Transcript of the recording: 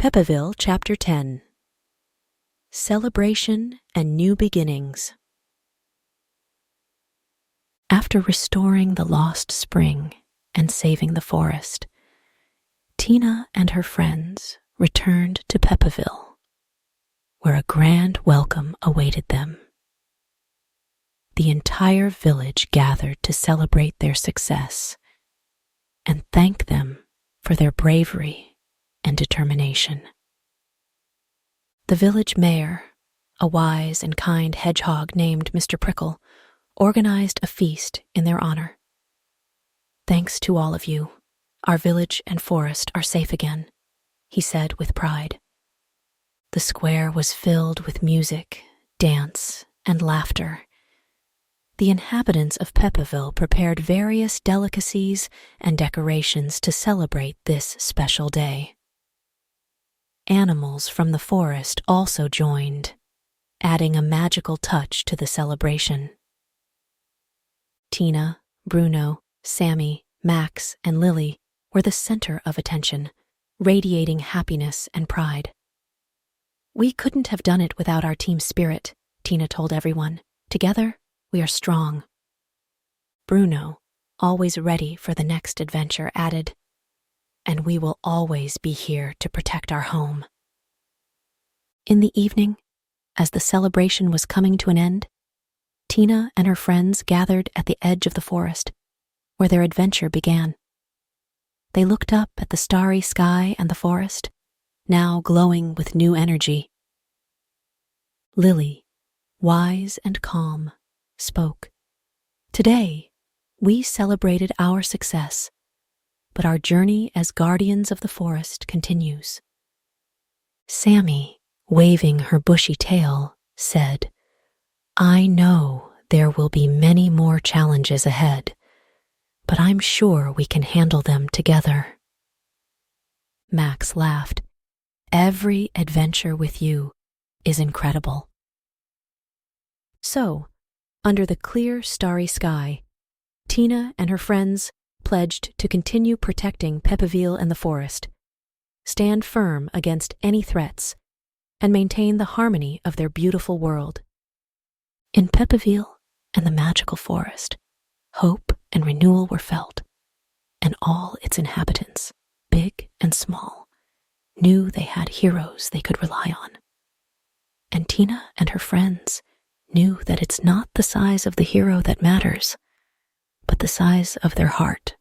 Pepeville, Chapter 10. Celebration and New Beginnings. After restoring the lost spring and saving the forest, Tina and her friends returned to Pepeville, where a grand welcome awaited them. The entire village gathered to celebrate their success and thank them for their bravery and determination. The village mayor, a wise and kind hedgehog named Mr. Prickle, organized a feast in their honor. "Thanks to all of you, our village and forest are safe again," he said with pride. The square was filled with music, dance, and laughter. The inhabitants of Pepeville prepared various delicacies and decorations to celebrate this special day. Animals from the forest also joined, adding a magical touch to the celebration. Tina, Bruno, Sammy, Max, and Lily were the center of attention, radiating happiness and pride. "We couldn't have done it without our team spirit," Tina told everyone. "Together, we are strong." Bruno, always ready for the next adventure, added, "And we will always be here to protect our home." In the evening, as the celebration was coming to an end, Tina and her friends gathered at the edge of the forest, where their adventure began. They looked up at the starry sky and the forest, now glowing with new energy. Lily, wise and calm, spoke. "Today, we celebrated our success, but our journey as guardians of the forest continues." Sammy, waving her bushy tail, said, "I know there will be many more challenges ahead, but I'm sure we can handle them together." Max laughed. "Every adventure with you is incredible." So, under the clear, starry sky, Tina and her friends pledged to continue protecting Pepeville and the forest, stand firm against any threats, and maintain the harmony of their beautiful world. In Pepeville and the magical forest, hope and renewal were felt, and all its inhabitants, big and small, knew they had heroes they could rely on. And Tina and her friends knew that it's not the size of the hero that matters, but the size of their heart